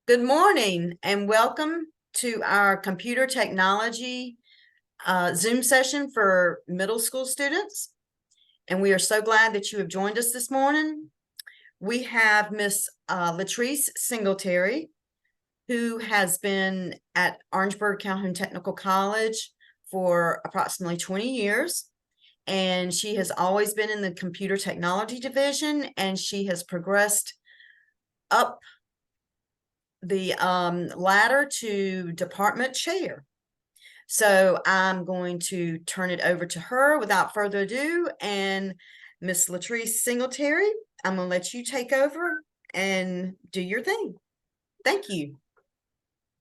Good morning and welcome to our computer technology Zoom session for middle school students. And we are so glad that you have joined us this morning. We have Miss Latrice Singletary, who has been at Orangeburg Calhoun Technical College for approximately 20 years. And she has always been in the computer technology division, and she has progressed up the ladder to department chair. So I'm going to turn it over to her without further ado. And Miss Latrice Singletary, I'm going to let you take over and do your thing. Thank you.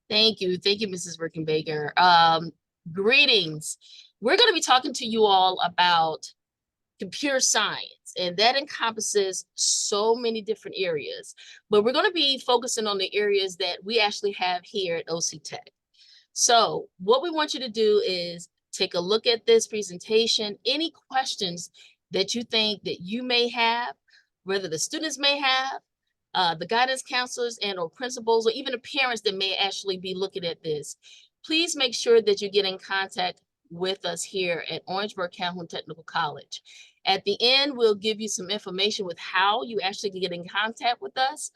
Thank you. Thank you, Mrs. Rickenbaker. Greetings. We're going to be talking to you all about computer science, and that encompasses so many different areas, but we're going to be focusing on the areas that we actually have here at OCtech. So what we want you to do is take a look at this presentation. Any questions that you think that you may have, whether the students may have, the guidance counselors and or principals, or even the parents that may actually be looking at this, please make sure that you get in contact with us here at Orangeburg Calhoun Technical College. At the end, we'll give you some information with how you actually can get in contact with us.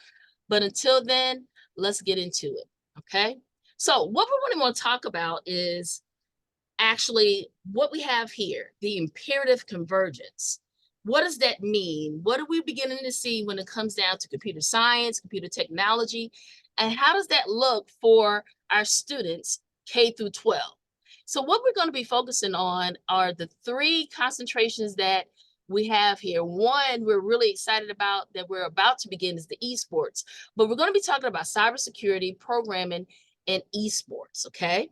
But until then, let's get into it, okay? So what we really want to talk about is actually what we have here, the Imperative Convergence. What does that mean? What are we beginning to see when it comes down to computer science, computer technology, and how does that look for our students K through 12? So what we're going to be focusing on are the three concentrations that we have here. One we're really excited about that we're about to begin is the esports, but we're going to be talking about cybersecurity, programming, and esports, okay?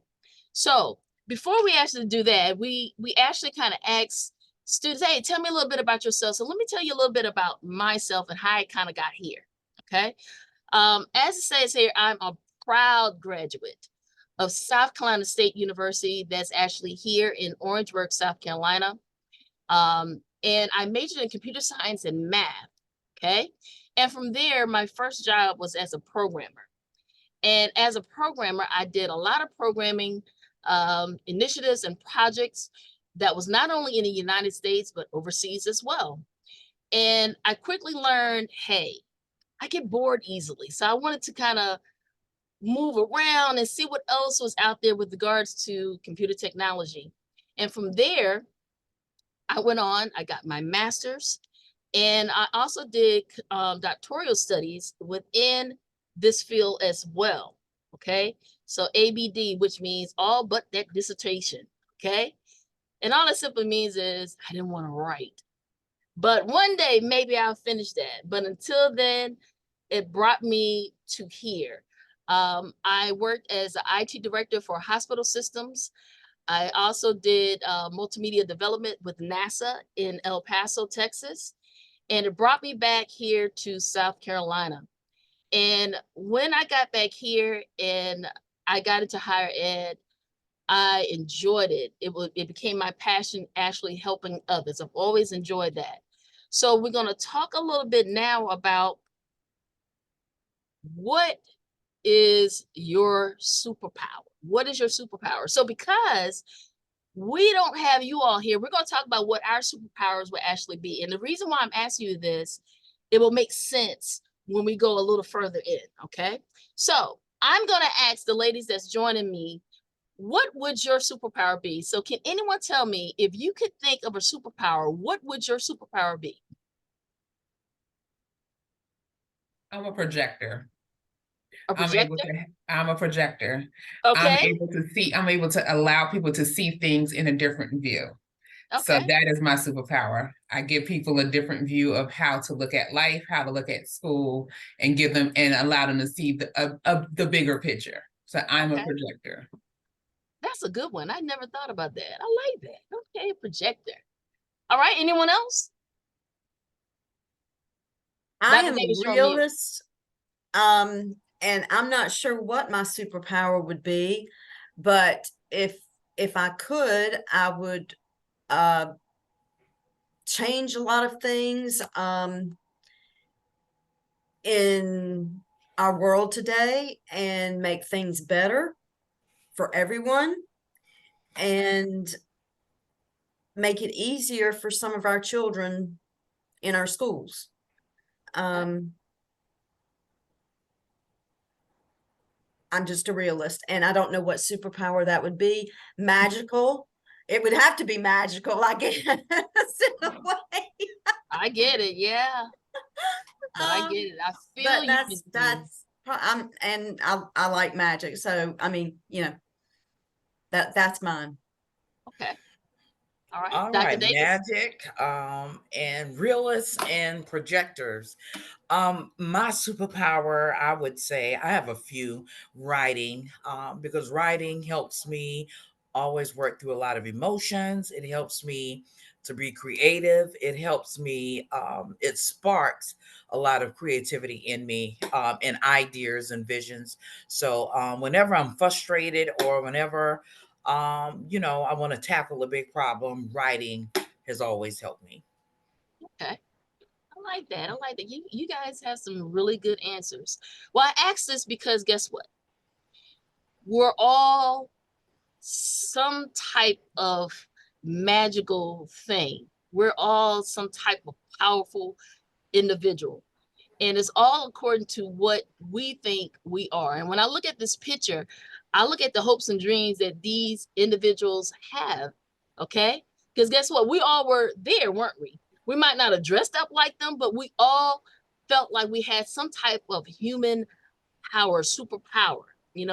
So before we actually do that, we actually kind of ask students, hey, tell me a little bit about yourself. So let me tell you a little bit about myself and how I kind of got here, okay? As it says here, I'm a proud graduate of South Carolina State University that's actually here in Orangeburg, South Carolina. And I majored in computer science and math, okay? And from there, my first job was as a programmer. And as a programmer, I did a lot of programming initiatives and projects that was not only in the United States, but overseas as well. And I quickly learned, hey, I get bored easily. So I wanted to kind of move around and see what else was out there with regards to computer technology. And from there, I went on, I got my master's, and I also did doctoral studies within this field as well, okay? So ABD, which means all but that dissertation, okay? And all it simply means is I didn't want to write. But one day, maybe I'll finish that. But until then, it brought me to here. I worked as an IT director for hospital systems. I also did multimedia development with NASA in El Paso, Texas. And it brought me back here to South Carolina. And when I got back here and I got into higher ed, I enjoyed it. It became my passion, actually helping others. I've always enjoyed that. So we're going to talk a little bit now about what is your superpower? What is your superpower? So because we don't have you all here, we're going to talk about what our superpowers will actually be. And the reason why I'm asking you this, it will make sense when we go a little further in, okay? So I'm going to ask the ladies that's joining me, what would your superpower be? So can anyone tell me, if you could think of a superpower, what would your superpower be? I'm a projector. A projector? I'm a projector. Okay. I'm able to allow people to see things in a different view. Okay. So that is my superpower. I give people a different view of how to look at life, how to look at school, and give them and allow them to see the bigger picture. So I'm a projector. That's a good one. I never thought about that. I like that. Okay, projector. All right, anyone else? I am a realist, and I'm not sure what my superpower would be, but if I could, I would change a lot of things in our world today and make things better for everyone and make it easier for some of our children in our schools. I'm just a realist, and I don't know what superpower that would be. Magical. It would have to be magical, I guess, in a way. I get it. Yeah. But I get it. I feel But you. and I like magic. So, I mean, you know, that's mine. Okay. All right. All Dr. right, Davis. magic, and realists and projectors. My superpower, I would say, I have a few. Writing, because writing helps me always work through a lot of emotions. It helps me to be creative. It helps me. It sparks a lot of creativity in me, and ideas and visions. So whenever I'm frustrated or whenever I want to tackle a big problem, writing has always helped me. Okay. I like that. I like that. You guys have some really good answers. Well, I asked this because guess what? We're all some type of magical thing. We're all some type of powerful individual. And it's all according to what we think we are. And when I look at this picture, I look at the hopes and dreams that these individuals have. Okay. Because guess what? We all were there, weren't we? We might not have dressed up like them, but we all felt like we had some type of human power, superpower.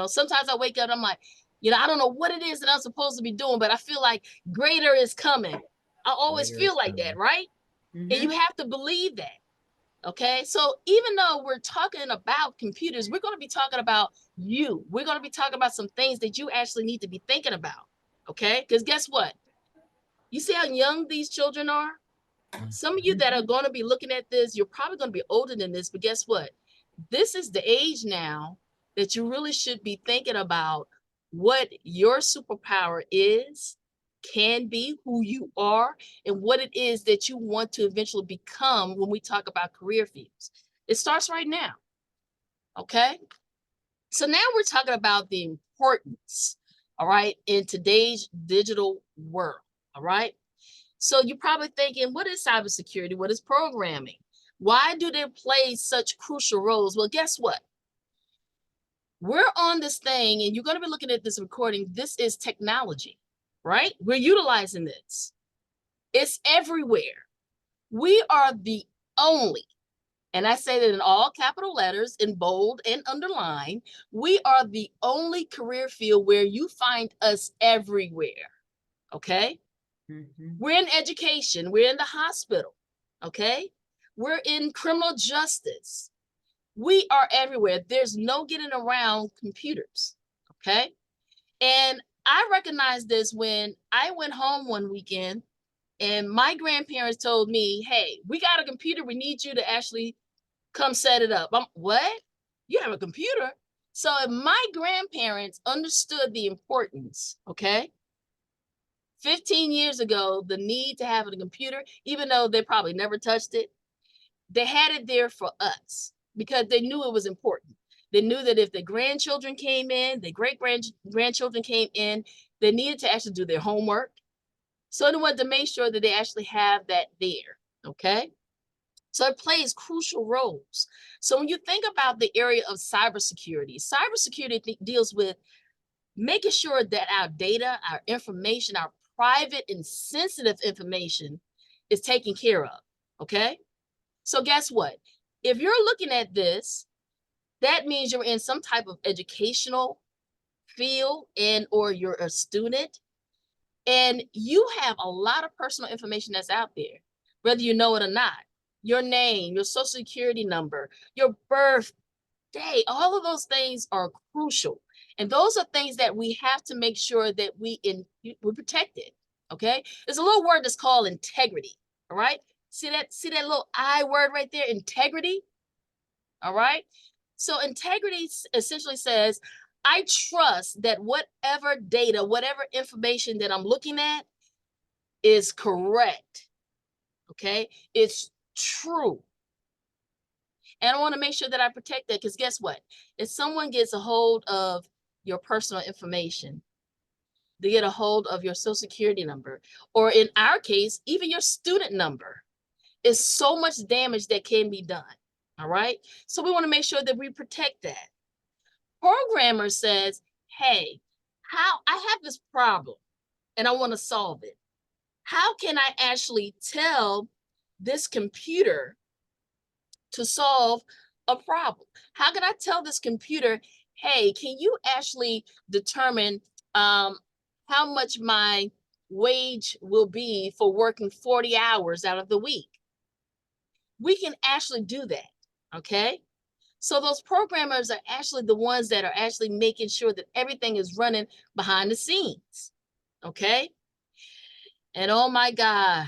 Sometimes I wake up, I'm like, I don't know what it is that I'm supposed to be doing, but I feel like greater is coming. I always Greater feel is like that, coming. right? And you have to believe that. Okay, so even though we're talking about computers, we're going to be talking about you. We're going to be talking about some things that you actually need to be thinking about. Okay, because guess what? You see how young these children are? Some of you that are going to be looking at this, you're probably going to be older than this, but guess what? This is the age now that you really should be thinking about what your superpower is, can be, who you are, and what it is that you want to eventually become when we talk about career fields. It starts right now. Okay. So now we're talking about the importance, all right, in today's digital world. All right. So you're probably thinking, what is cybersecurity? What is programming? Why do they play such crucial roles? Well, guess what? We're on this thing, and you're going to be looking at this recording. This is technology, right? We're utilizing this. It's everywhere. We are the only, and I say that in all capital letters, in bold and underline, we are the only career field where you find us everywhere, okay? We're in education. We're in the hospital, okay? We're in criminal justice. We are everywhere. There's no getting around computers, okay? And I recognized this when I went home one weekend and my grandparents told me, hey, we got a computer. We need you to actually come set it up. What? You have a computer? So if my grandparents understood the importance, okay, 15 years ago, the need to have a computer, even though they probably never touched it, they had it there for us because they knew it was important. They knew that if the grandchildren came in, the grandchildren came in, they needed to actually do their homework. So they wanted to make sure that they actually have that there, okay? So it plays crucial roles. So when you think about the area of cybersecurity, cybersecurity deals with making sure that our data, our information, our private and sensitive information is taken care of, okay? So guess what? If you're looking at this, that means you're in some type of educational field or you're a student and you have a lot of personal information that's out there, whether you know it or not. Your name, your social security number, your birthday, all of those things are crucial. And those are things that we have to make sure that we protect it, okay? There's a little word that's called integrity, all right? See that little I word right there, integrity, all right? So integrity essentially says, I trust that whatever data, whatever information that I'm looking at is correct, okay? It's true. And I want to make sure that I protect that, because guess what? If someone gets a hold of your personal information, they get a hold of your social security number, or in our case, even your student number, is so much damage that can be done. All right. So we want to make sure that we protect that. Programmer says, hey, how I have this problem and I want to solve it. How can I actually tell this computer to solve a problem? How can I tell this computer, hey, can you actually determine how much my wage will be for working 40 hours out of the week? We can actually do that, okay? So those programmers are actually the ones that are actually making sure that everything is running behind the scenes, okay? And oh my God.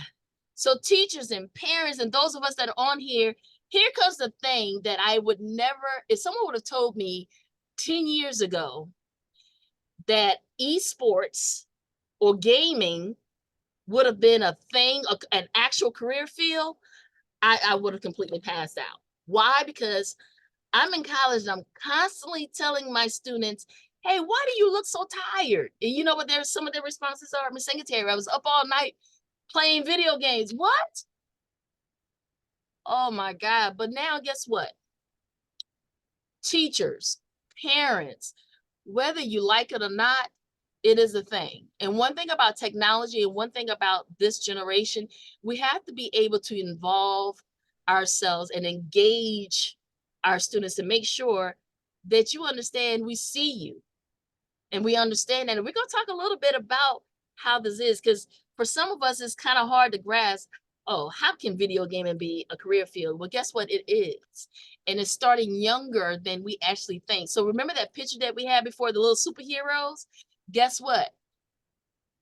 So teachers and parents and those of us that are on here comes the thing that I would never, if someone would have told me 10 years ago that esports or gaming would have been a thing, an actual career field, I would have completely passed out. Why? Because I'm in college and I'm constantly telling my students, hey, why do you look so tired? And you know what some of their responses are? Miss Secretary, I was up all night playing video games. What? Oh my God. But now guess what? Teachers, parents, whether you like it or not, it is a thing. And one thing about technology and one thing about this generation, we have to be able to involve ourselves and engage our students to make sure that you understand we see you and we understand that. And we're going to talk a little bit about how this is, because for some of us, it's kind of hard to grasp. Oh, how can video gaming be a career field? Well, guess what? It is. And it's starting younger than we actually think. So remember that picture that we had before, the little superheroes? Guess what?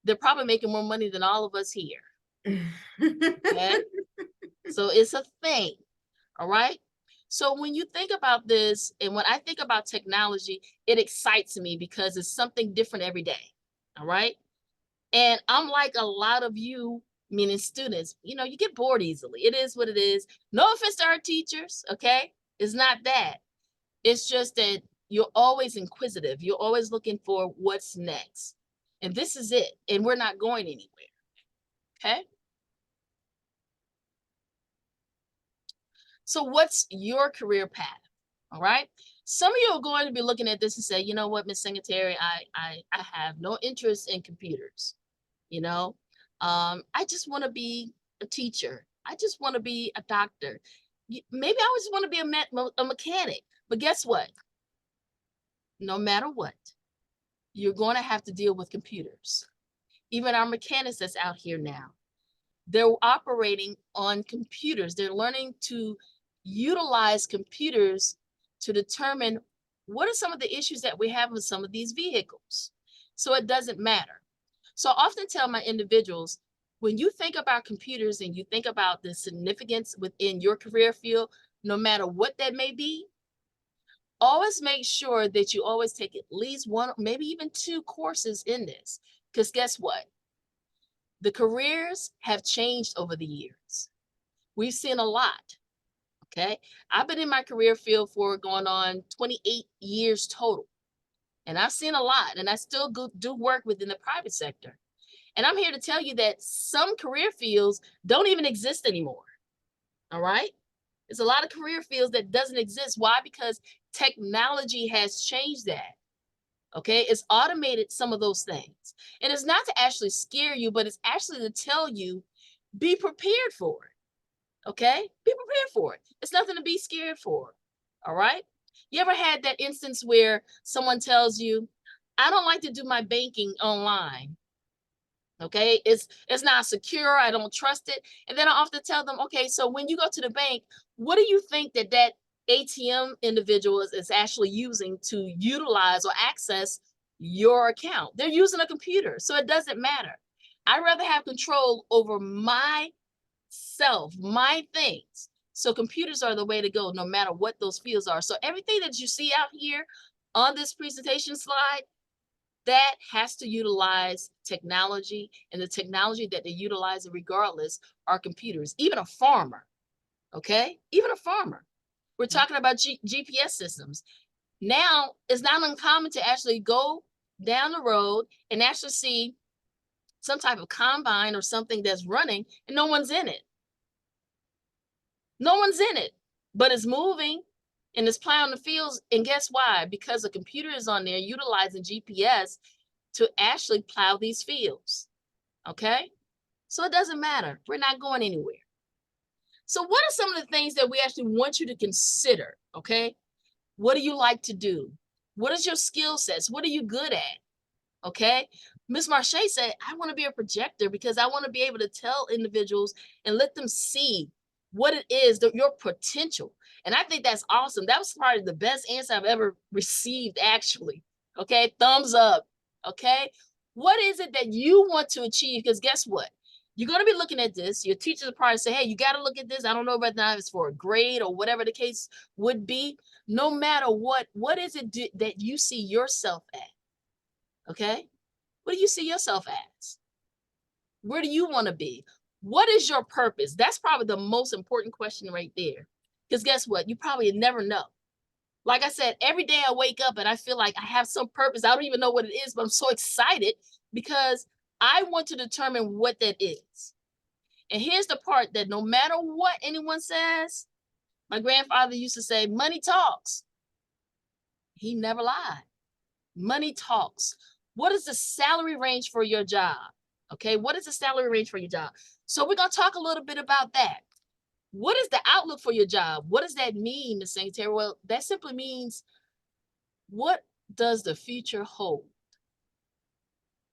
They're probably making more money than all of us here. Okay? So it's a thing. All right? So when you think about this, and when I think about technology, it excites me because it's something different every day. All right? And I'm like a lot of you, meaning students, you get bored easily. It is what it is. No offense to our teachers, okay? It's not that. It's just that you're always inquisitive. You're always looking for what's next. And this is it. And we're not going anywhere, okay? So what's your career path? All right. Some of you are going to be looking at this and say, you know what, Miss Secretary, I have no interest in computers. I just want to be a teacher. I just want to be a doctor. Maybe I just want to be a mechanic. But guess what? No matter what, you're going to have to deal with computers. Even our mechanics that's out here now, they're operating on computers. They're learning to utilize computers to determine what are some of the issues that we have with some of these vehicles. So it doesn't matter. So I often tell my individuals, when you think about computers and you think about the significance within your career field, no matter what that may be, always make sure that you always take at least one, maybe even 2 courses in this. Because guess what? The careers have changed over the years. We've seen a lot, okay? I've been in my career field for going on 28 years total. And I've seen a lot, and I still do work within the private sector. And I'm here to tell you that some career fields don't even exist anymore, all right? There's a lot of career fields that doesn't exist. Why? Because technology has changed that, okay? It's automated some of those things. And it's not to actually scare you, but it's actually to tell you, be prepared for it, okay? Be prepared for it. It's nothing to be scared for, all right? You ever had that instance where someone tells you, I don't like to do my banking online, okay? It's not secure, I don't trust it. And then I often tell them, okay, so when you go to the bank, what do you think that ATM individual is actually using to utilize or access your account? They're using a computer, so it doesn't matter. I'd rather have control over myself, my things. So computers are the way to go, no matter what those fields are. So everything that you see out here on this presentation slide, that has to utilize technology, and the technology that they utilize regardless are computers. Even a farmer, okay? Even a farmer. We're talking about GPS systems. Now, it's not uncommon to actually go down the road and actually see some type of combine or something that's running and no one's in it. No one's in it, but it's moving and it's plowing the fields. And guess why? Because a computer is on there utilizing GPS to actually plow these fields. Okay? So it doesn't matter. We're not going anywhere. So what are some of the things that we actually want you to consider? Okay? What do you like to do? What is your skill sets? What are you good at? Okay? Ms. Marche said, I want to be a projector because I want to be able to tell individuals and let them see what it is, your potential. And I think that's awesome. That was probably the best answer I've ever received, actually. Okay? Thumbs up. Okay? What is it that you want to achieve? Because guess what? You're going to be looking at this. Your teachers will probably say, hey, you got to look at this. I don't know whether it's for a grade or whatever the case would be. No matter what is it that you see yourself at? Okay? What do you see yourself as? Where do you want to be? What is your purpose? That's probably the most important question right there. Because guess what? You probably never know. Like I said, every day I wake up and I feel like I have some purpose. I don't even know what it is, but I'm so excited because I want to determine what that is. And here's the part that no matter what anyone says, my grandfather used to say, money talks. He never lied. Money talks. What is the salary range for your job? Okay, what is the salary range for your job? So we're going to talk a little bit about that. What is the outlook for your job? What does that mean, Ms. Secretary? Well, that simply means, what does the future hold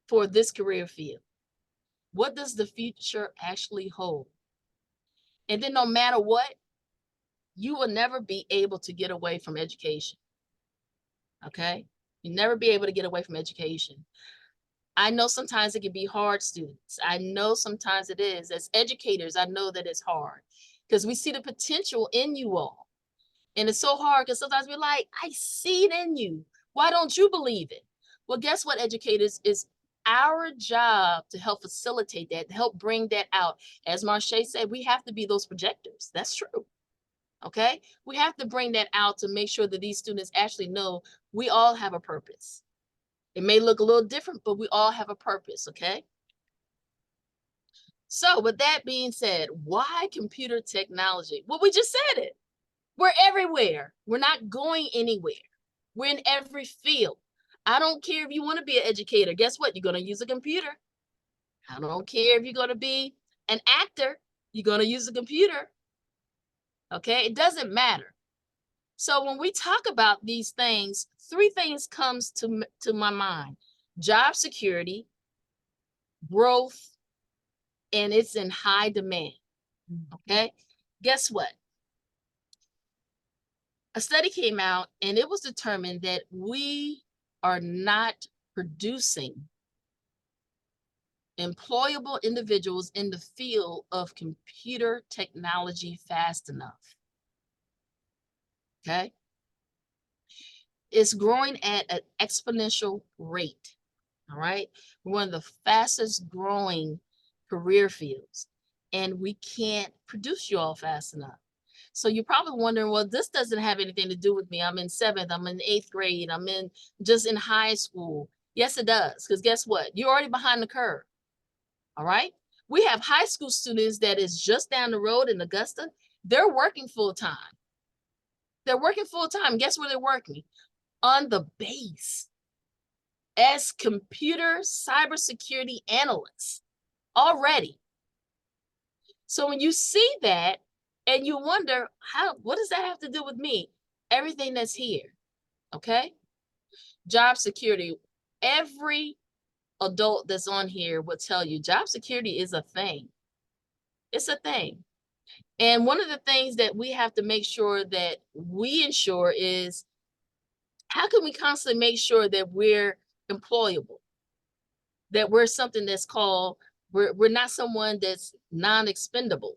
for this career field? What does the future actually hold? And then no matter what, you will never be able to get away from education. Okay? You'll never be able to get away from education. I know sometimes it can be hard, students. I know sometimes it is. As educators, I know that it's hard because we see the potential in you all. And it's so hard because sometimes we're like, I see it in you. Why don't you believe it? Well, guess what, educators? It's our job to help facilitate that, to help bring that out. As Marche said, we have to be those projectors. That's true. Okay? We have to bring that out to make sure that these students actually know we all have a purpose. It may look a little different, but we all have a purpose, okay? So with that being said, why computer technology? Well, we just said it. We're everywhere. We're not going anywhere. We're in every field. I don't care if you want to be an educator. Guess what? You're going to use a computer. I don't care if you're going to be an actor. You're going to use a computer. Okay? It doesn't matter. So when we talk about these things, three things comes to my mind: job security, growth, and it's in high demand. Okay, guess what? A study came out and it was determined that we are not producing employable individuals in the field of computer technology fast enough. Okay. It's growing at an exponential rate. All right. We're one of the fastest growing career fields, and we can't produce you all fast enough. So you're probably wondering, well, this doesn't have anything to do with me. I'm in 7th, I'm in 8th grade, I'm just in high school. Yes, it does. Because guess what? You're already behind the curve. All right. We have high school students that is just down the road in Augusta. They're working full time. They're working full time. Guess where they're working? On the base as computer cybersecurity analysts already. So when you see that and you wonder, what does that have to do with me? Everything that's here, okay? Job security. Every adult that's on here will tell you job security is a thing. It's a thing. And one of the things that we have to make sure that we ensure is, how can we constantly make sure that we're employable? That we're something that's called, we're not someone that's non-expendable,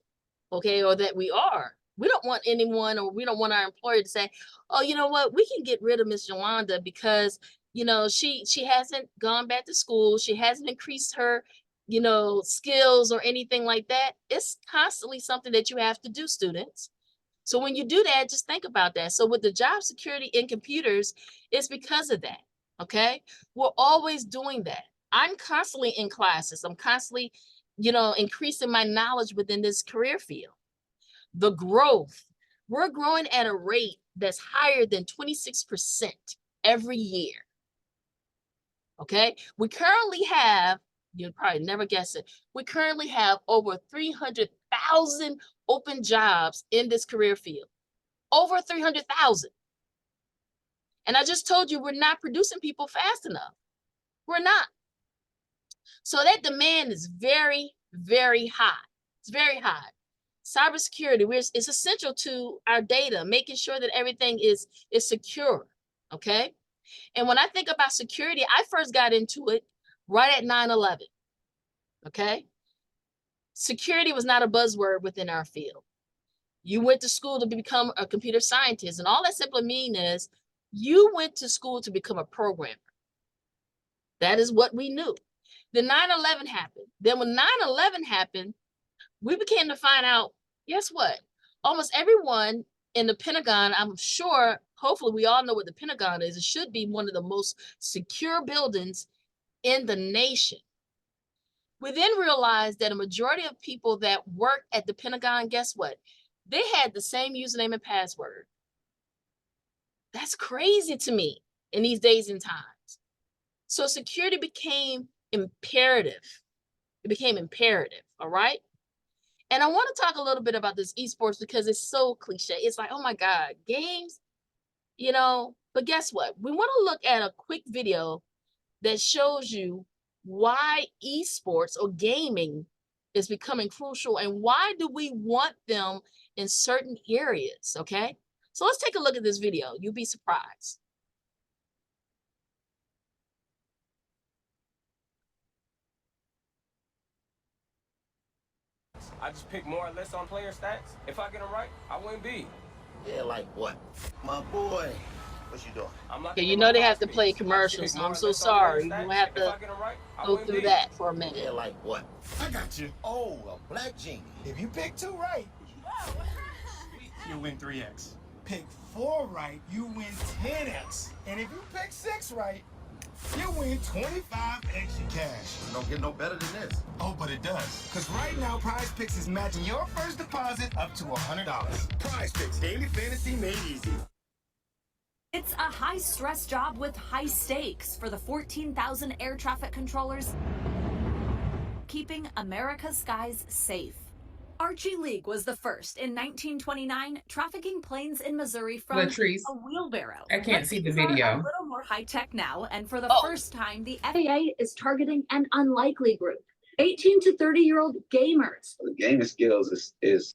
okay? Or that we are. We don't want anyone, or we don't want our employer to say, oh, you know what, we can get rid of Miss Yolanda because, you know, she hasn't gone back to school. She hasn't increased her, you know, skills or anything like that. It's constantly something that you have to do, students. So when you do that, just think about that. So with the job security in computers, it's because of that, okay? We're always doing that. I'm constantly in classes. I'm constantly, increasing my knowledge within this career field. The growth, we're growing at a rate that's higher than 26% every year. Okay, we currently have, you'll probably never guess it, we currently have over 300,000 open jobs in this career field. Over 300,000. And I just told you we're not producing people fast enough. We're not. So that demand is very, very high. It's very high. Cybersecurity is essential to our data, making sure that everything is secure, okay? And when I think about security, I first got into it right at 9/11, okay? Security was not a buzzword within our field. You went to school to become a computer scientist, and all that simply means is you went to school to become a programmer. That is what we knew. Then 9/11 happened. Then when 9/11 happened, we began to find out, guess what? Almost everyone in the Pentagon, I'm sure, hopefully we all know what the Pentagon is. It should be one of the most secure buildings in the nation. We then realized that a majority of people that work at the Pentagon, guess what? They had the same username and password. That's crazy to me in these days and times. So security became imperative. It became imperative, all right? And I want to talk a little bit about this esports because it's so cliche. It's like, oh my God, games, but guess what? We want to look at a quick video that shows you why esports or gaming is becoming crucial and why do we want them in certain areas, okay? So let's take a look at this video. You'll be surprised. I just pick more or less on player stats. If I get them right, I win big. Yeah, like what? My boy. What you doing? Okay, you know they have to play commercials, so I'm so sorry. You have to go through that for a minute. Yeah, like what? I got you. Oh, a black genie. If you pick 2 right, you win 3x. Pick 4 right, you win 10x. And if you pick 6 right, you win 25 extra cash. It don't get no better than this. Oh, but it does. Because right now, Prize Picks is matching your first deposit up to $100. Prize Picks, daily fantasy made easy. It's a high-stress job with high stakes for the 14,000 air traffic controllers keeping America's skies safe. Archie League was the first in 1929 trafficking planes in Missouri from Latrice, a wheelbarrow. I can't see the Things are video. a little more high-tech now, and for the first time, the FAA is targeting an unlikely group, 18 to 30-year-old gamers. The gaming skills is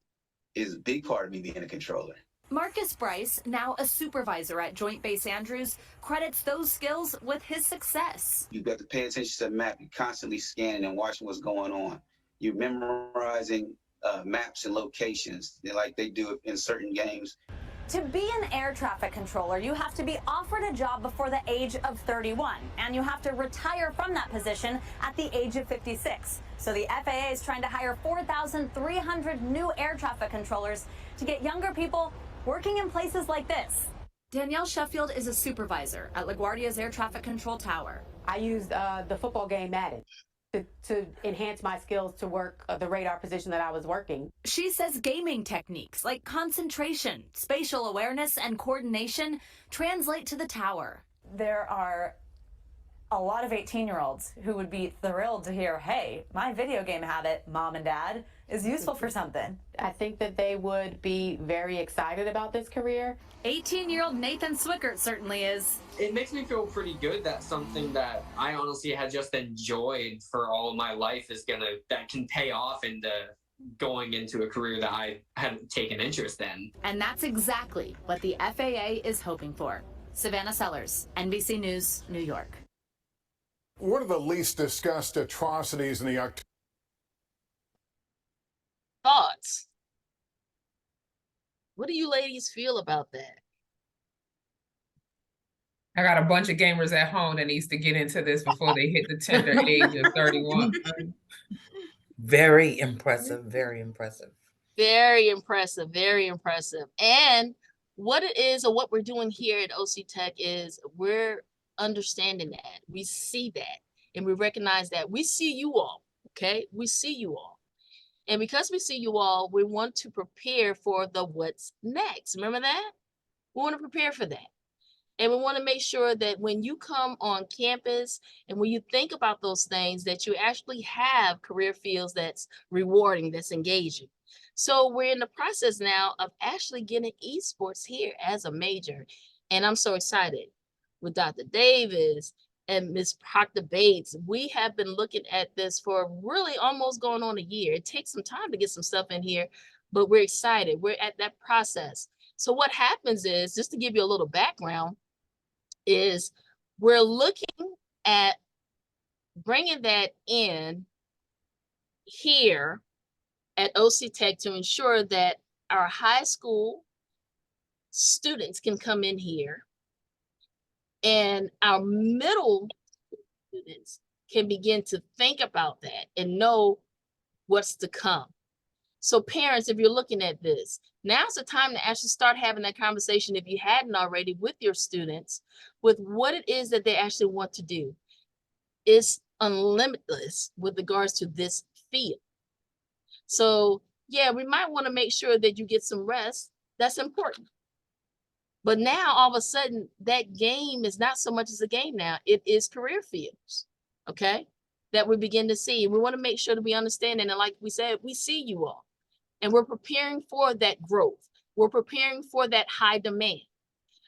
a big part of me being a controller. Marcus Bryce, now a supervisor at Joint Base Andrews, credits those skills with his success. You've got to pay attention to the map. You're constantly scanning and watching what's going on. You're memorizing maps and locations like they do in certain games. To be an air traffic controller, you have to be offered a job before the age of 31, and you have to retire from that position at the age of 56. So the FAA is trying to hire 4,300 new air traffic controllers to get younger people working in places like this. Danielle Sheffield is a supervisor at LaGuardia's Air Traffic Control Tower. I used the football game Madden to enhance my skills to work the radar position that I was working. She says gaming techniques like concentration, spatial awareness, and coordination translate to the tower. There are a lot of 18-year-olds who would be thrilled to hear, hey, my video game habit, mom and dad, is useful for something. I think that they would be very excited about this career. 18-year-old Nathan Swickert certainly is. It makes me feel pretty good that something that I honestly had just enjoyed for all of my life that can pay off into going into a career that I had taken interest in. And that's exactly what the FAA is hoping for. Savannah Sellers, NBC News, New York. One of the least discussed atrocities in the Thoughts? What do you ladies feel about that? I got a bunch of gamers at home that needs to get into this before they hit the tender age of 31. Very impressive, very impressive. Very impressive, very impressive. And what it is, or what we're doing here at OCtech, is we're understanding that. We see that, and we recognize that. We see you all, okay? We see you all. And because we see you all, we want to prepare for the what's next. Remember that? We want to prepare for that. And we want to make sure that when you come on campus and when you think about those things, that you actually have career fields that's rewarding, that's engaging. So we're in the process now of actually getting esports here as a major. And I'm so excited with Dr. Davis and Ms. Proctor Bates. We have been looking at this for really almost going on a year. It takes some time to get some stuff in here, but we're excited. We're at that process. So what happens is, just to give you a little background, is we're looking at bringing that in here at OCtech to ensure that our high school students can come in here and our middle students can begin to think about that and know what's to come. So parents, if you're looking at this, now's the time to actually start having that conversation, if you hadn't already, with your students, with what it is that they actually want to do. It's unlimitless with regards to this field. So yeah, we might want to make sure that you get some rest. That's important. But now all of a sudden, that game is not so much as a game now. It is career fields, okay, that we begin to see. We want to make sure that we understand it. And like we said, we see you all. And we're preparing for that growth. We're preparing for that high demand.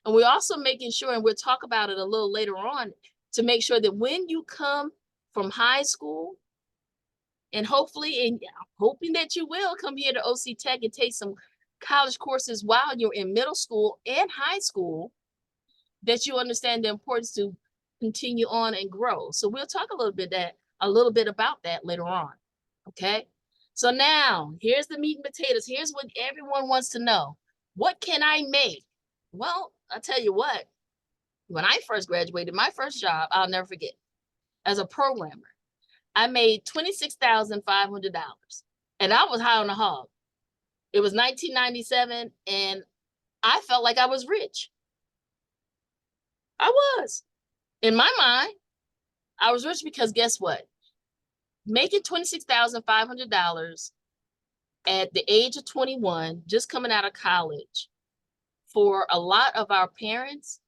And we're also making sure, and we'll talk about it a little later on, to make sure that when you come from high school, and hopefully, and hoping that you will come here to OCtech and take some college courses while you're in middle school and high school, that you understand the importance to continue on and grow. So we'll talk a little bit about that later on, okay? So now, here's the meat and potatoes. Here's what everyone wants to know. What can I make? Well, I'll tell you what. When I first graduated, my first job, I'll never forget, as a programmer, I made $26,500. And I was high on the hog. It was 1997, and I felt like I was rich. I was. In my mind, I was rich because guess what? Making $26,500 at the age of 21, just coming out of college, for a lot of our parents,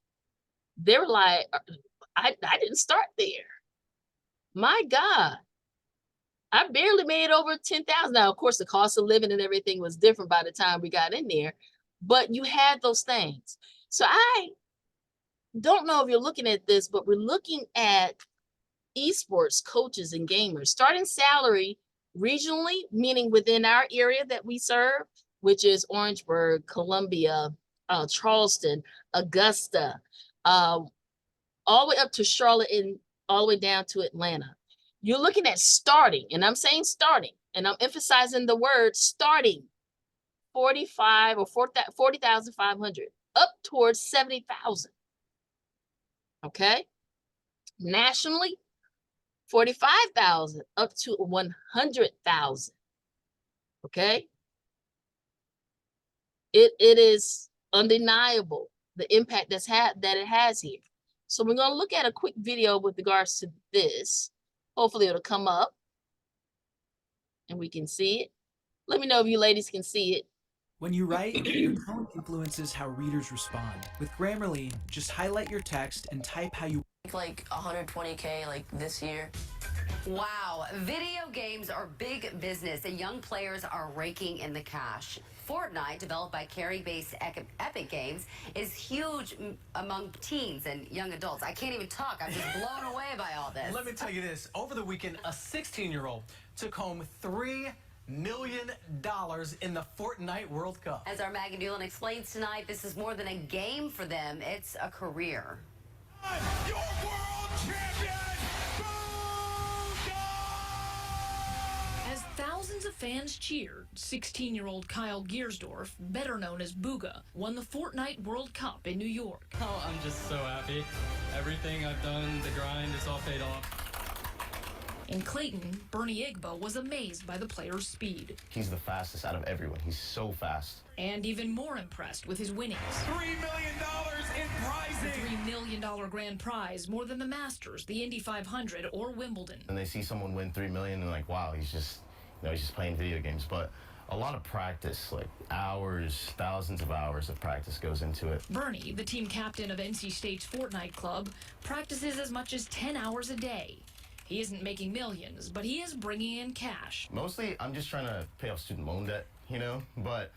they were like, I didn't start there. My God, I barely made over $10,000. Now, of course, the cost of living and everything was different by the time we got in there, but you had those things. So I don't know if you're looking at this, but we're looking at esports coaches and gamers. Starting salary regionally, meaning within our area that we serve, which is Orangeburg, Columbia, Charleston, Augusta, all the way up to Charlotte and all the way down to Atlanta. You're looking at starting, and I'm saying starting, and I'm emphasizing the word starting, 45 or 40,500 up towards 70,000. Okay? Nationally, 45,000 up to 100,000. Okay? It is undeniable the impact that it has here. So we're going to look at a quick video with regards to this. Hopefully it'll come up and we can see it. Let me know if you ladies can see it. When you write, your tone influences how readers respond. With Grammarly, just highlight your text and type how you like 120K like this year. Wow, video games are big business and young players are raking in the cash. Fortnite, developed by Cary-based Epic Games, is huge among teens and young adults. I can't even talk. I'm just blown away by all this. Let me tell you this. Over the weekend, a 16-year-old took home $3 million in the Fortnite World Cup. As our Megan Doolan explains tonight, this is more than a game for them. It's a career. Your world champion! As thousands of fans cheered, 16-year-old Kyle Giersdorf, better known as Booga, won the Fortnite World Cup in New York. Oh, I'm just so happy. Everything I've done, the grind, it's all paid off. In Clayton, Bernie Igbo was amazed by the player's speed. He's the fastest out of everyone. He's so fast. And even more impressed with his winnings. $3 million in prizes. The $3 million grand prize, more than the Masters, the Indy 500, or Wimbledon. And they see someone win $3 million and like, wow, he's just playing video games. But a lot of practice, like hours, thousands of hours of practice goes into it. Bernie, the team captain of NC State's Fortnite club, practices as much as 10 hours a day. He isn't making millions, but he is bringing in cash. Mostly, I'm just trying to pay off student loan debt, but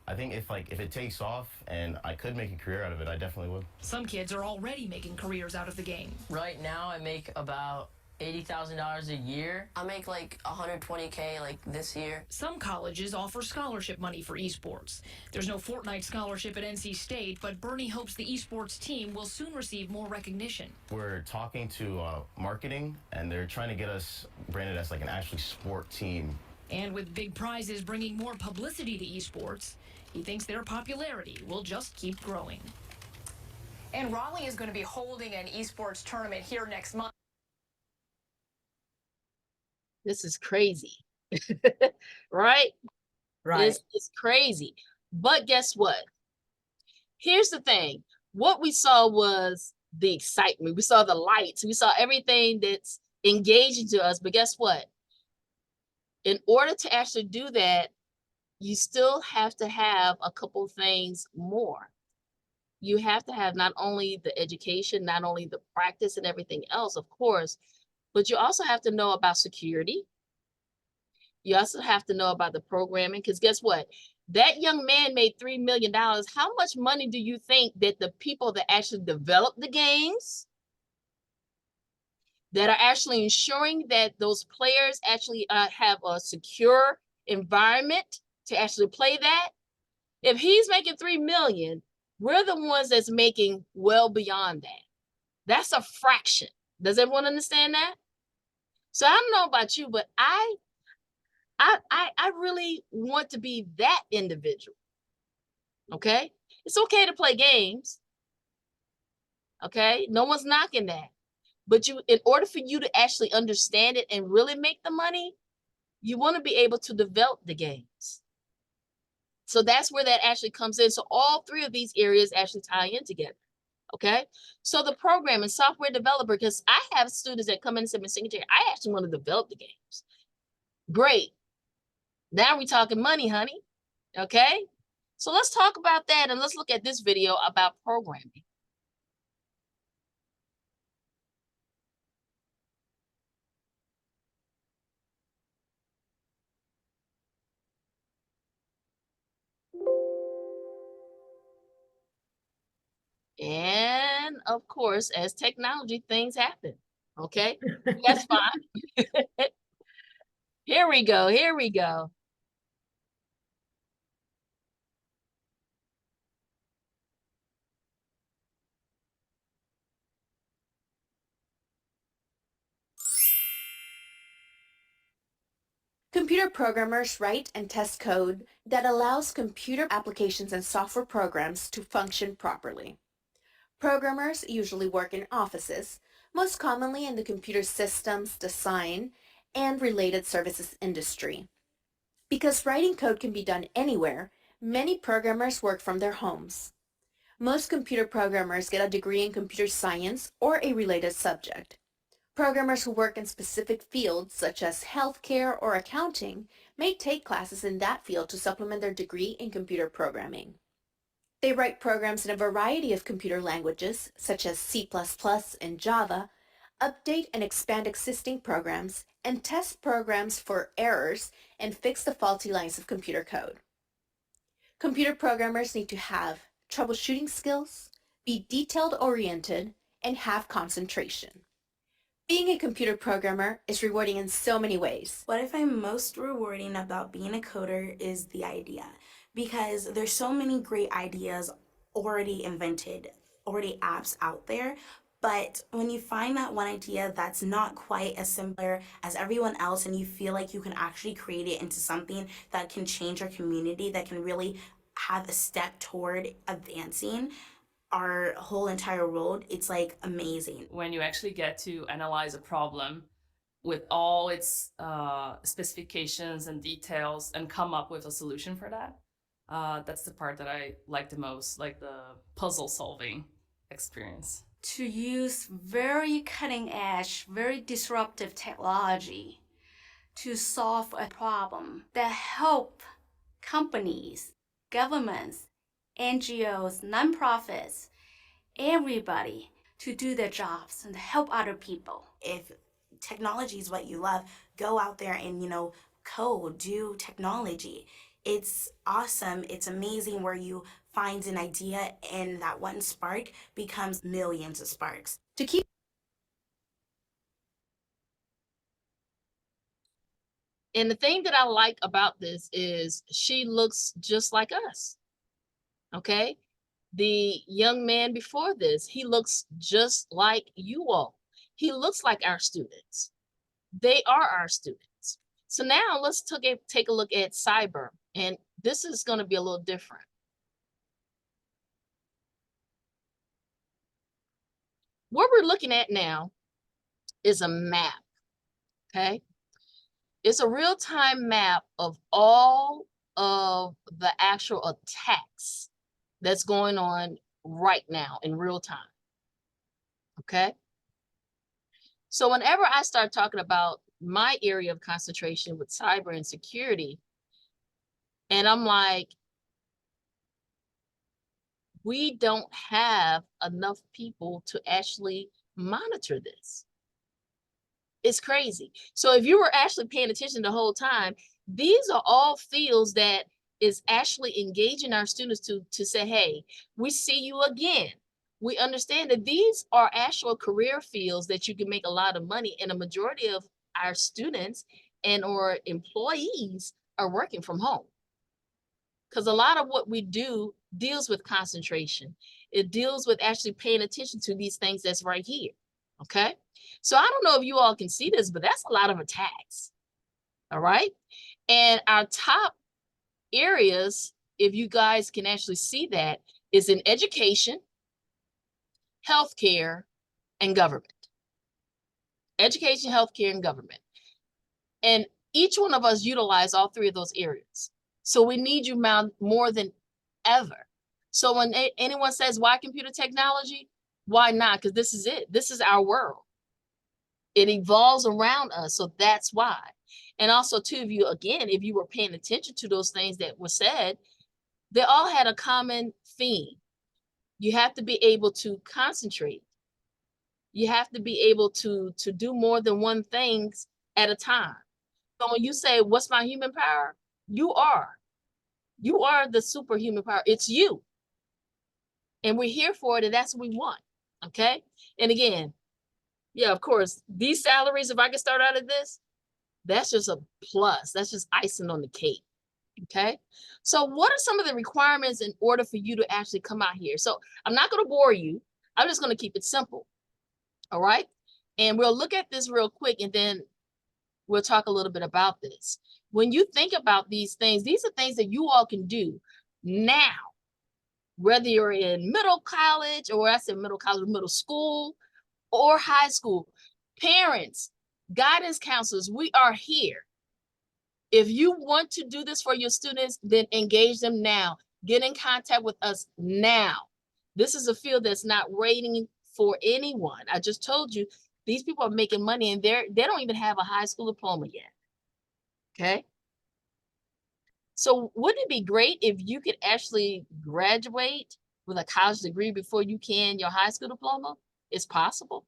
I think if it takes off and I could make a career out of it, I definitely would. Some kids are already making careers out of the game. Right now, I make about $80,000 a year. I make like $120K like this year. Some colleges offer scholarship money for esports. There's no Fortnite scholarship at NC State, but Bernie hopes the esports team will soon receive more recognition. We're talking to marketing, and they're trying to get us branded as like an actually sport team. And with big prizes bringing more publicity to esports, he thinks their popularity will just keep growing. And Raleigh is going to be holding an esports tournament here next month. This is crazy, right? Right. It's crazy. But guess what? Here's the thing. What we saw was the excitement. We saw the lights. We saw everything that's engaging to us. But guess what? In order to actually do that, you still have to have a couple things more. You have to have not only the education, not only the practice and everything else, of course, but you also have to know about security. You also have to know about the programming, because guess what? That young man made $3 million. How much money do you think that the people that actually develop the games, that are actually ensuring that those players actually have a secure environment to actually play that? If he's making $3 million, we're the ones that's making well beyond that. That's a fraction. Does everyone understand that? So I don't know about you, but I really want to be that individual. Okay? It's okay to play games. Okay? No one's knocking that. But in order for you to actually understand it and really make the money, you want to be able to develop the games. So that's where that actually comes in. So all three of these areas actually tie in together. Okay, so the programming software developer, because I have students that come in and say, Ms. Secretary, I actually want to develop the games. Great. Now we're talking money, honey. Okay, so let's talk about that, and let's look at this video about programming. And of course, as technology, things happen. Okay, that's fine. Here we go. Here we go. Computer programmers write and test code that allows computer applications and software programs to function properly. Programmers usually work in offices, most commonly in the computer systems, design, and related services industry. Because writing code can be done anywhere, many programmers work from their homes. Most computer programmers get a degree in computer science or a related subject. Programmers who work in specific fields such as healthcare or accounting may take classes in that field to supplement their degree in computer programming. They write programs in a variety of computer languages such as C++ and Java, update and expand existing programs, and test programs for errors and fix the faulty lines of computer code. Computer programmers need to have troubleshooting skills, be detail-oriented, and have concentration. Being a computer programmer is rewarding in so many ways. What I find most rewarding about being a coder is the idea, because there's so many great ideas already invented, already apps out there, but when you find that one idea that's not quite as similar as everyone else and you feel like you can actually create it into something that can change our community, that can really have a step toward advancing our whole entire world, it's like amazing. When you actually get to analyze a problem with all its specifications and details and come up with a solution for that. That's the part that I like the most, like the puzzle solving experience. To use very cutting edge, very disruptive technology to solve a problem that help companies, governments, NGOs, nonprofits, everybody to do their jobs and help other people. If technology is what you love, go out there and, code, do technology. It's awesome. It's amazing where you find an idea and that one spark becomes millions of sparks. To keep And the thing that I like about this is she looks just like us. Okay. The young man before this, he looks just like you all. He looks like our students. They are our students. So now let's take a look at cyber. And this is going to be a little different. What we're looking at now is a map. Okay. It's a real-time map of all of the actual attacks that's going on right now in real time. Okay. So whenever I start talking about my area of concentration with cyber and security, and I'm like, we don't have enough people to actually monitor this. It's crazy. So if you were actually paying attention the whole time, these are all fields that is actually engaging our students to say, hey, we see you again. We understand that these are actual career fields that you can make a lot of money, and a majority of our students and or employees are working from home. Because a lot of what we do deals with concentration. It deals with actually paying attention to these things that's right here. Okay. So I don't know if you all can see this, but that's a lot of attacks. All right. And our top areas, if you guys can actually see that, is in education, healthcare, and government. Education, healthcare, and government. And each one of us utilize all three of those areas. So we need you more than ever. So when anyone says, why computer technology? Why not? Because this is it. This is our world. It evolves around us. So that's why. And also, too, if you were paying attention to those things that were said, they all had a common theme. You have to be able to concentrate. You have to be able to do more than one thing at a time. So when you say, what's my human power? You are the superhuman power. It's you. And we're here for it, and that's what we want. Okay. And again, yeah, of course, these salaries, if I can start out of this, that's just a plus. That's just icing on the cake. Okay. So what are some of the requirements in order for you to actually come out here? So I'm not going to bore you. I'm just going to keep it simple. All right. And we'll look at this real quick, and then we'll talk a little bit about this. When you think about these things, these are things that you all can do now, whether you're in middle college, or I said middle college, middle school, or high school. Parents, guidance counselors, we are here. If you want to do this for your students, then engage them now. Get in contact with us now. This is a field that's not waiting for anyone. I just told you, these people are making money, and they don't even have a high school diploma yet. Okay. So wouldn't it be great if you could actually graduate with a college degree before you can your high school diploma? It's possible.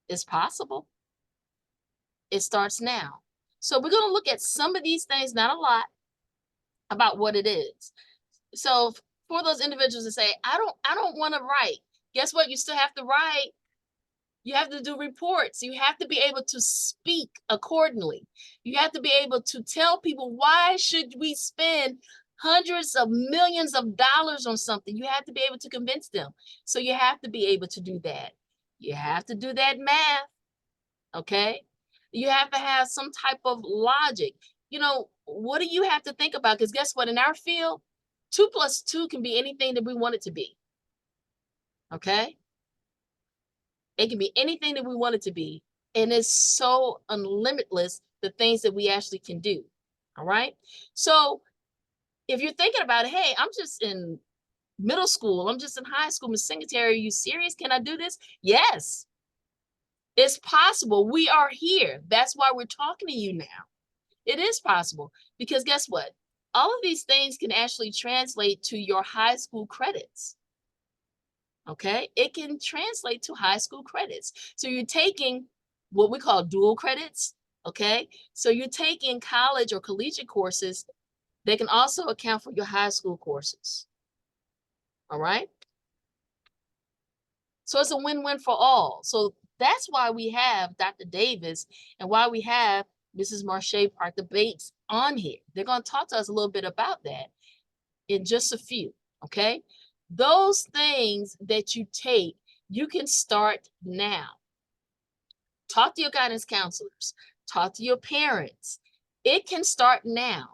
It's possible. It starts now. So we're going to look at some of these things, not a lot, about what it is. So for those individuals that say, I don't want to write, guess what? You still have to write. You have to do reports. You have to be able to speak accordingly. You have to be able to tell people, why should we spend hundreds of millions of dollars on something? You have to be able to convince them. So you have to be able to do that. You have to do that math. Okay. You have to have some type of logic. What do you have to think about? Because guess what? In our field, 2 + 2 can be anything that we want it to be. Okay. It can be anything that we want it to be. And it's so unlimitless, the things that we actually can do. All right. So if you're thinking about, hey, I'm just in middle school, I'm just in high school, Ms. Singletary, are you serious? Can I do this? Yes, it's possible. We are here. That's why we're talking to you now. It is possible, because guess what? All of these things can actually translate to your high school credits. Okay, it can translate to high school credits. So you're taking what we call dual credits. Okay, so you're taking college or collegiate courses. They can also account for your high school courses. All right. So it's a win-win for all. So that's why we have Dr. Davis and why we have Mrs. Marche Parker Bates on here. They're going to talk to us a little bit about that in just a few. Okay. Those things that you take, you can start now. Talk to your guidance counselors, talk to your parents. It can start now.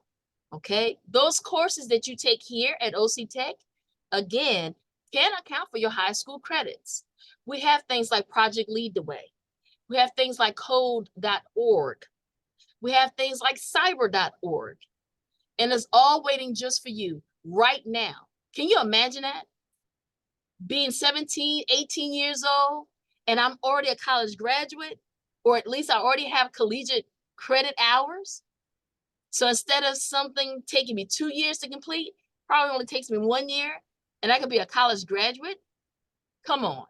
Okay. Those courses that you take here at OCtech, again, can account for your high school credits. We have things like Project Lead the Way. We have things like code.org. We have things like cyber.org. And it's all waiting just for you right now. Can you imagine that? Being 17, 18 years old, and I'm already a college graduate, or at least I already have collegiate credit hours. So instead of something taking me 2 years to complete, probably only takes me 1 year, and I could be a college graduate. Come on.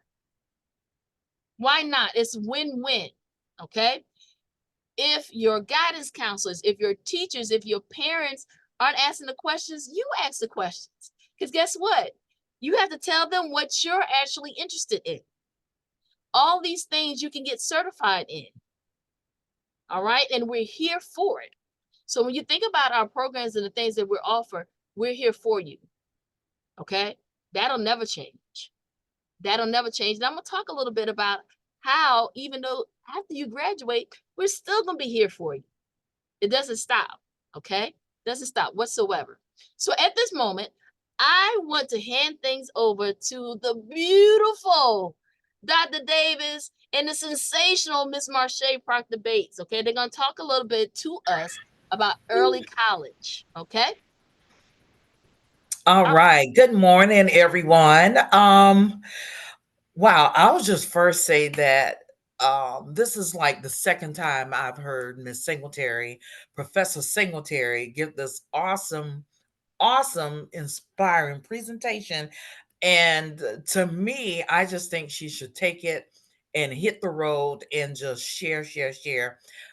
Why not? It's win-win, okay? If your guidance counselors, if your teachers, if your parents aren't asking the questions, you ask the questions. Because guess what? You have to tell them what you're actually interested in. All these things you can get certified in. All right? And we're here for it. So when you think about our programs and the things that we offer, we're here for you. Okay? That'll never change. That'll never change. And I'm going to talk a little bit about how, even though after you graduate, we're still going to be here for you. It doesn't stop. Okay? It doesn't stop whatsoever. So at this moment, I want to hand things over to the beautiful Dr. Davis and the sensational Miss Marche Parker Bates. Okay, they're going to talk a little bit to us about early college. Okay. All right. Good morning, everyone. Wow, I'll just first say that this is like the second time I've heard Miss Singletary, Professor Singletary, give this awesome, inspiring presentation. And to me, I just think she should take it and hit the road and just share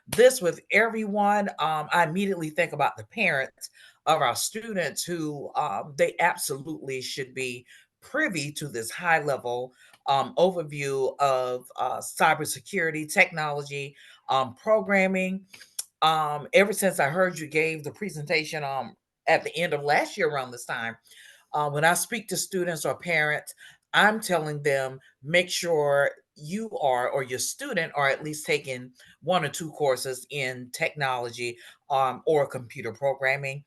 this with everyone. I immediately think about the parents of our students who they absolutely should be privy to this high level overview of cybersecurity, technology, programming. Ever since I heard you gave the presentation at the end of last year around this time, when I speak to students or parents, I'm telling them make sure you are or your student are at least taking 1 or 2 courses in technology or computer programming.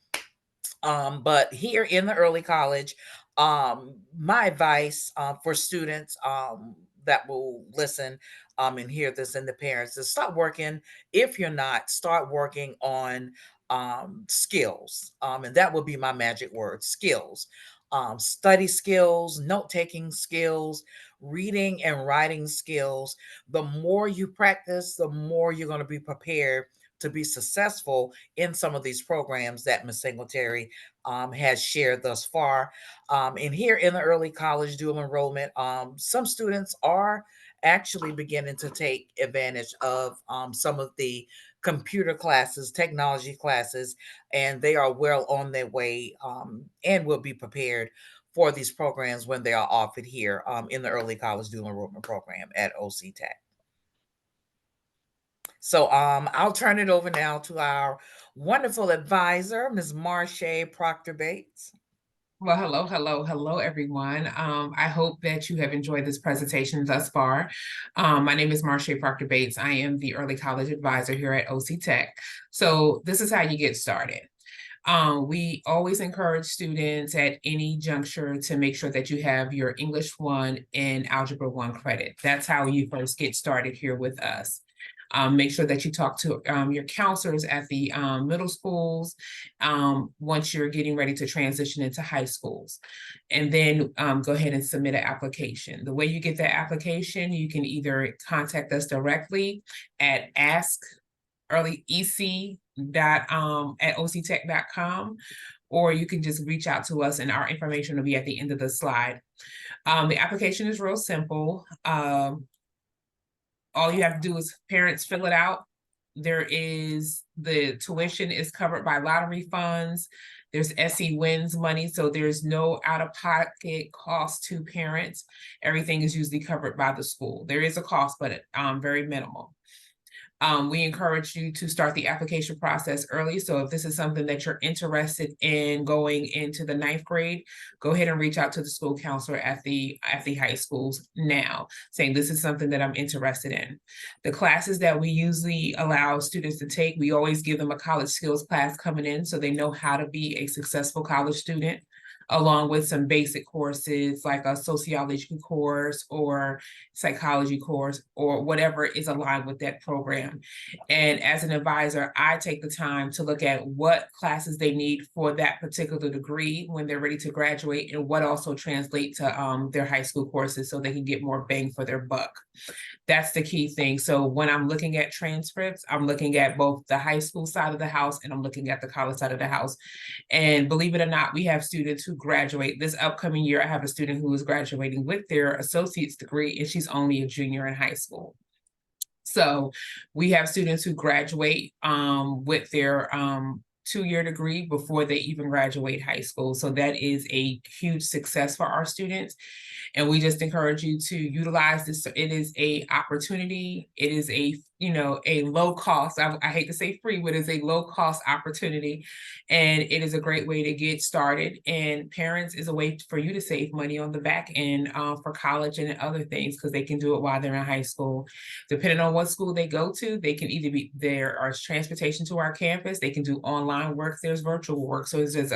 But here in the early college, my advice for students that will listen and hear this, and the parents, is start working. If you're not, start working on skills. And that would be my magic word: skills. Study skills, note-taking skills, reading and writing skills. The more you practice, the more you're going to be prepared to be successful in some of these programs that Ms. Singletary has shared thus far. And here in the early college dual enrollment, some students are actually beginning to take advantage of some of the computer classes, technology classes, and they are well on their way and will be prepared for these programs when they are offered here in the early college dual enrollment program at OCtech. So I'll turn it over now to our wonderful advisor, Ms. Marche Parker Bates. Well, hello, everyone. I hope that you have enjoyed this presentation thus far. My name is Marche Parker Bates. I am the early college advisor here at OCtech. So this is how you get started. We always encourage students at any juncture to make sure that you have your English 1 and Algebra 1 credit. That's how you first get started here with us. Make sure that you talk to your counselors at the middle schools once you're getting ready to transition into high schools. And then go ahead and submit an application. The way you get that application, you can either contact us directly at at OCtech.com, or you can just reach out to us and our information will be at the end of the slide. The application is real simple. All you have to do is parents fill it out. The tuition is covered by lottery funds. There's SE Wins money, so there's no out-of-pocket cost to parents. Everything is usually covered by the school. There is a cost, but very minimal. We encourage you to start the application process early. So if this is something that you're interested in going into the 9th grade, go ahead and reach out to the school counselor at the high schools now, saying this is something that I'm interested in. The classes that we usually allow students to take, we always give them a college skills class coming in so they know how to be a successful college student, along with some basic courses like a sociology course or psychology course or whatever is aligned with that program. And as an advisor, I take the time to look at what classes they need for that particular degree when they're ready to graduate, and what also translate to their high school courses so they can get more bang for their buck. That's the key thing. So when I'm looking at transcripts, I'm looking at both the high school side of the house and I'm looking at the college side of the house. And believe it or not, we have students who graduate. This upcoming year, I have a student who is graduating with their associate's degree, and she's only a junior in high school. So we have students who graduate with their 2-year degree before they even graduate high school. So that is a huge success for our students. And we just encourage you to utilize this. It is a opportunity. It is a low cost. I hate to say free, but it's a low cost opportunity. And it is a great way to get started. And parents is a way for you to save money on the back end for college and other things, because they can do it while they're in high school. Depending on what school they go to, they can either be, there are transportation to our campus, they can do online work, there's virtual work. So it's just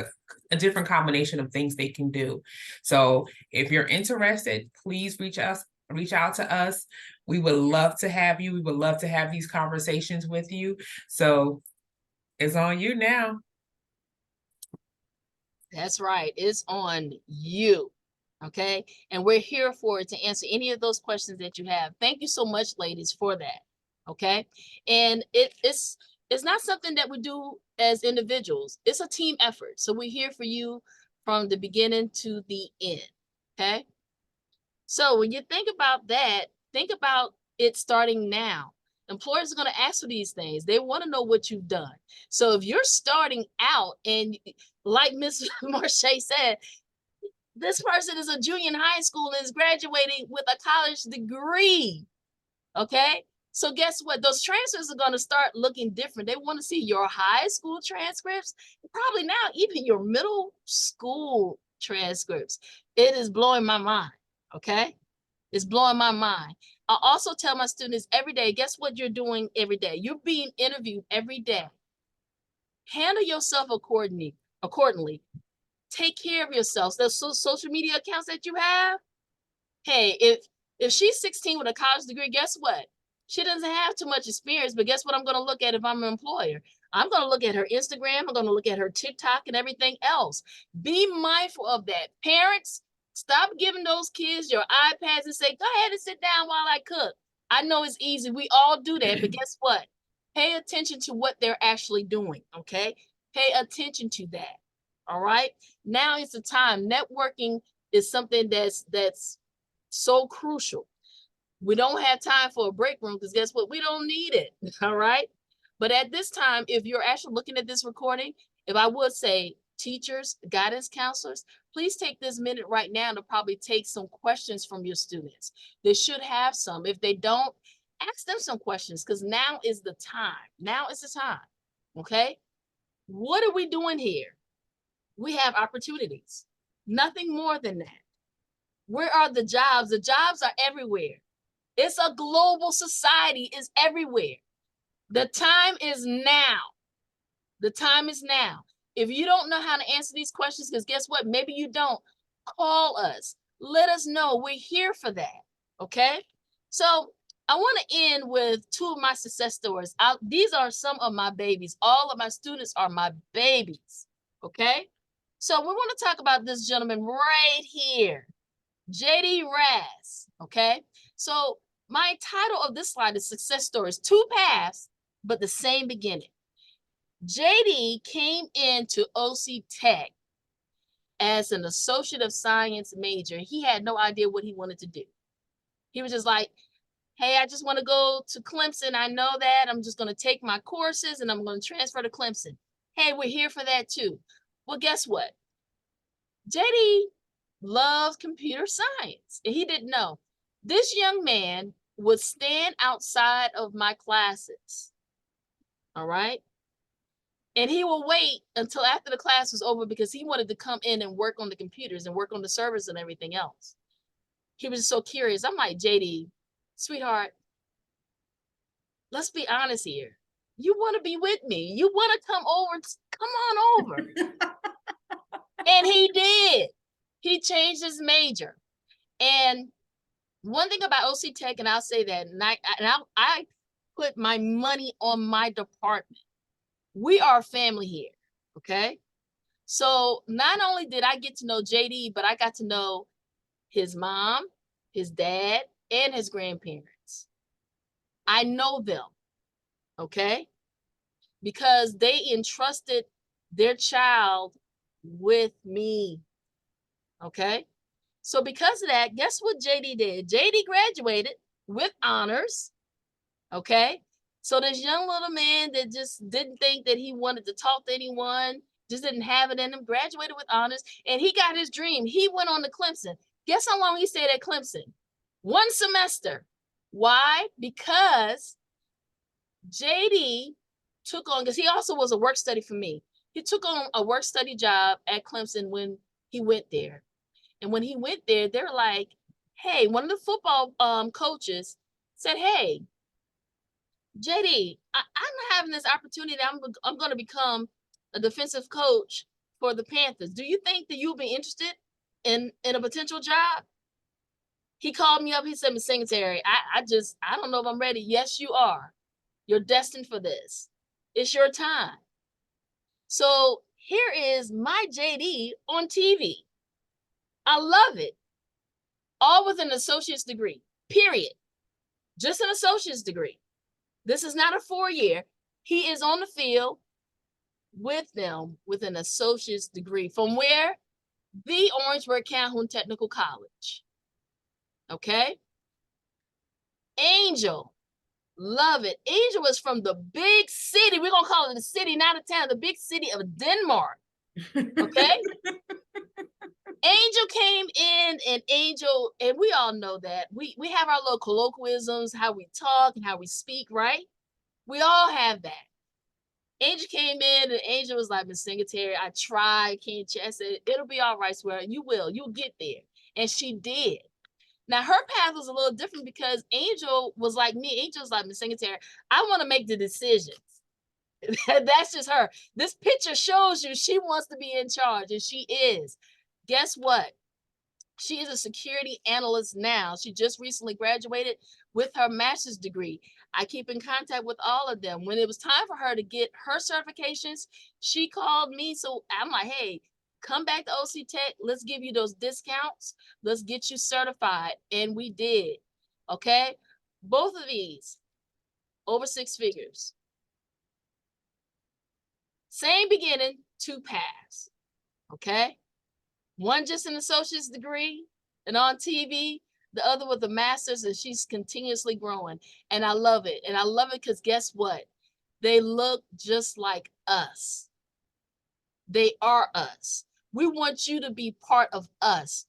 a different combination of things they can do. So if you're interested, please reach out to us. We would love to have you. We would love to have these conversations with you. So it's on you now. That's right. It's on you. Okay. And we're here for it to answer any of those questions that you have. Thank you so much, ladies, for that. Okay. And it's not something that we do as individuals. It's a team effort. So we're here for you from the beginning to the end. Okay. So when you think about that, think about it starting now. Employers are going to ask for these things. They want to know what you've done. So if you're starting out and like Ms. Marche said, this person is a junior in high school and is graduating with a college degree. Okay. So guess what? Those transcripts are going to start looking different. They want to see your high school transcripts, probably now even your middle school transcripts. It is blowing my mind. Okay. It's blowing my mind. I also tell my students every day, guess what you're doing every day? You're being interviewed every day. Handle yourself accordingly. Take care of yourselves. Those social media accounts that you have, hey, if she's 16 with a college degree, guess what? She doesn't have too much experience, but guess what I'm going to look at if I'm an employer? I'm going to look at her Instagram. I'm going to look at her TikTok and everything else. Be mindful of that. Parents, stop giving those kids your iPads and say, go ahead and sit down while I cook. I know it's easy. We all do that, but guess what? Pay attention to what they're actually doing, okay? Pay attention to that, all right? Now is the time. Networking is something that's so crucial. We don't have time for a break room because guess what? We don't need it, all right? But at this time, if you're actually looking at this recording, if I would say teachers, guidance counselors, please take this minute right now to probably take some questions from your students. They should have some. If they don't, ask them some questions because now is the time. Now is the time, okay? What are we doing here? We have opportunities, nothing more than that. Where are the jobs? The jobs are everywhere. It's a global society, it's everywhere. The time is now. The time is now. If you don't know how to answer these questions, because guess what? Maybe you don't, call us. Let us know. We're here for that, okay? So I want to end with two of my success stories. These are some of my babies. All of my students are my babies, okay? So we want to talk about this gentleman right here, JD Raz, okay? So my title of this slide is Success Stories, two paths, but the same beginning. JD came into OCtech as an Associate of Science major. He had no idea what he wanted to do. He was just like, hey, I just want to go to Clemson. I know that. I'm just going to take my courses and I'm going to transfer to Clemson. Hey, we're here for that too. Well, guess what? JD loves computer science, and he didn't know. This young man would stand outside of my classes, all right? And he will wait until after the class was over because he wanted to come in and work on the computers and work on the servers and everything else. He was just so curious. I'm like, JD, sweetheart, let's be honest here. You want to be with me. You want to come over. Come on over. And he did. He changed his major. And one thing about OCtech, and I'll say that, and I put my money on my department. We are a family here, okay? So not only did I get to know JD, but I got to know his mom, his dad, and his grandparents. I know them, okay? Because they entrusted their child with me, okay? So because of that, guess what JD did? JD graduated with honors, okay? So this young little man that just didn't think that he wanted to talk to anyone, just didn't have it in him, graduated with honors, and he got his dream. He went on to Clemson. Guess how long he stayed at Clemson? 1 semester. Why? Because JD took on, because he also was a work study for me. He took on a work study job at Clemson when he went there. And when he went there, they're like, hey, one of the football coaches said, hey, JD, I'm having this opportunity. I'm going to become a defensive coach for the Panthers. Do you think that you'll be interested in a potential job? He called me up. He said, Ms. Singletary, I don't know if I'm ready. Yes, you are. You're destined for this. It's your time. So here is my JD on TV. I love it. All with an associate's degree, period. Just an associate's degree. This is not a 4-year. He is on the field with them with an associate's degree. From where? The Orangeburg Calhoun Technical College. Okay? Angel. Love it. Angel is from the big city. We're going to call it the city, not a town. The big city of Denmark. Okay? Angel came in, and Angel, and we all know that. We have our little colloquialisms, how we talk and how we speak, right? We all have that. Angel came in, and Angel was like, Miss Singletary, I tried, can't you? I said, it'll be all right, swear. You will. You'll get there. And she did. Now, her path was a little different because Angel was like me. Angel was like, Miss Singletary, I want to make the decisions. That's just her. This picture shows you she wants to be in charge, and she is. Guess what? She is a security analyst now. She just recently graduated with her master's degree. I keep in contact with all of them. When it was time for her to get her certifications, she called me. So I'm like, hey, come back to OCtech. Let's give you those discounts. Let's get you certified. And we did. Okay? Both of these, over 6 figures. Same beginning, 2 paths. Okay? One just an associate's degree and on TV, the other with a master's, and she's continuously growing. And I love it. And I love it because guess what? They look just like us. They are us. We want you to be part of us.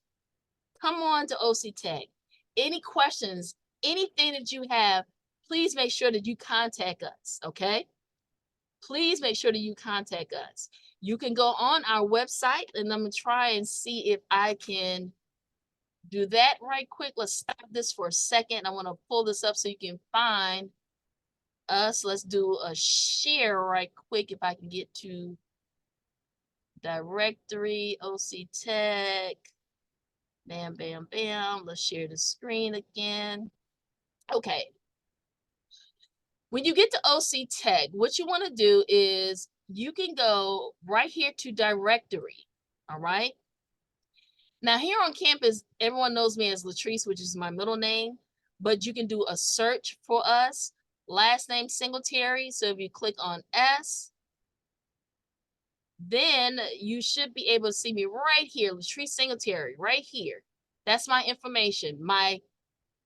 Come on to OCtech. Any questions, anything that you have, please make sure that you contact us, okay? Please make sure that you contact us. You can go on our website, and I'm going to try and see if I can do that right quick. Let's stop this for a second. I want to pull this up so you can find us. Let's do a share right quick if I can get to directory, OCtech. Bam, bam, bam. Let's share the screen again. Okay, When you get to OCtech, what you want to do is you can go right here to directory. All right. Now here on campus, everyone knows me as Latrice, which is my middle name, but you can do a search for us, last name Singletary. So if you click on S, then you should be able to see me right here, Latrice Singletary, right here. That's my information, my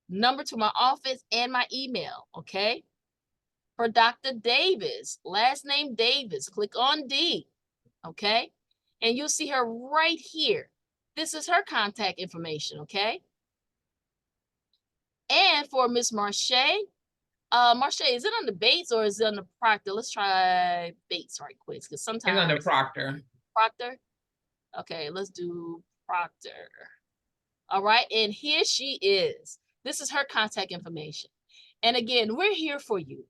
number to my office and my email, okay? For Dr. Davis, last name Davis, click on D, okay? And you'll see her right here. This is her contact information, okay? And for Miss Marche, Marche, is it on the Bates or is it on the Proctor? Let's try Bates right quick, because sometimes it's on the Proctor. Proctor? Okay, let's do Proctor. All right, and here she is. This is her contact information. And again, we're here for you.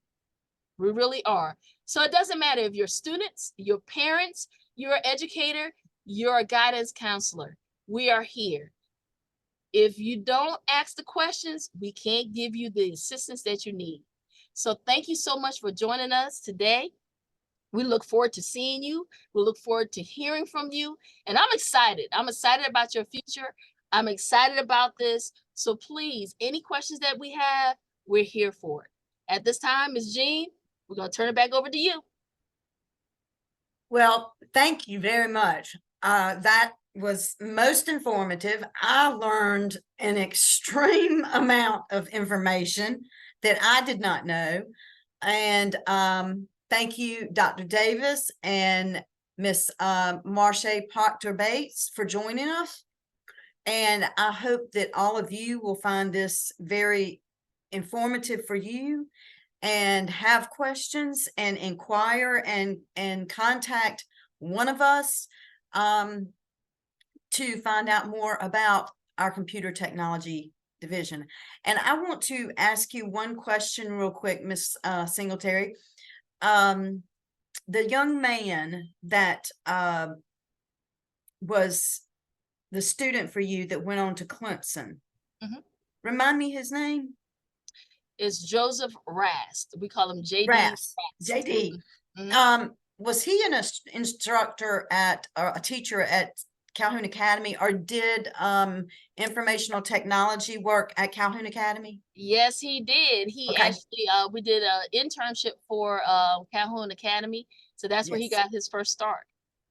We really are. So it doesn't matter if you're students, your parents, you're an educator, you're a guidance counselor. We are here. If you don't ask the questions, we can't give you the assistance that you need. So thank you so much for joining us today. We look forward to seeing you. We look forward to hearing from you. And I'm excited. I'm excited about your future. I'm excited about this. So please, any questions that we have, we're here for it. At this time, Ms. Jean, we're going to turn it back over to you. Well, thank you very much. That was most informative. I learned an extreme amount of information that I did not know. And thank you, Dr. Davis and Miss Marche Proctor Bates for joining us. And I hope that all of you will find this very informative for you and have questions and inquire and contact one of us to find out more about our computer technology division. And I want to ask you one question real quick, Miss Singletary. The young man that was the student for you that went on to Clemson, remind me his name? Is Joseph Rast. We call him JD. Rast. JD. Was he an instructor at or a teacher at Calhoun Academy, or did informational technology work at Calhoun Academy? Yes, he did. He actually, we did an internship for Calhoun Academy. So that's where he got his first start.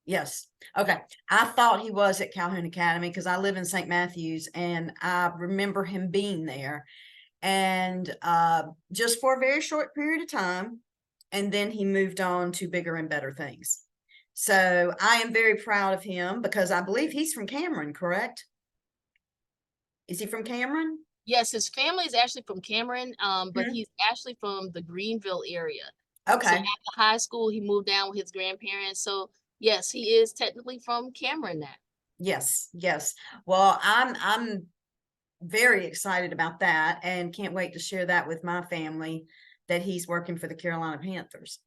Yes. Okay. I thought he was at Calhoun Academy because I live in St. Matthews and I remember him being there. And just for a very short period of time, and then he moved on to bigger and better things. So I am very proud of him because I believe he's from Cameron, correct? Is he from Cameron? Yes, his family is actually from Cameron, but he's actually from the Greenville area. Okay. So after high school, he moved down with his grandparents. So yes, he is technically from Cameron now. Yes, yes. Well, I'm very excited about that and can't wait to share that with my family that he's working for the Carolina Panthers.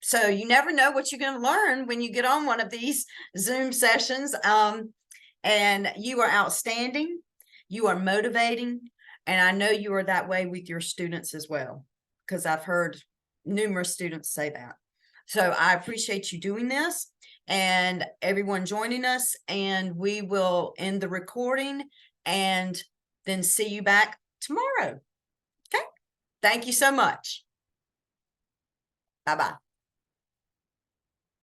So you never know what you're going to learn when you get on one of these Zoom sessions. And you are outstanding. You are motivating. And I know you are that way with your students as well, because I've heard numerous students say that. So I appreciate you doing this and everyone joining us, and we will end the recording and then see you back tomorrow. Okay. Thank you so much. Bye-bye.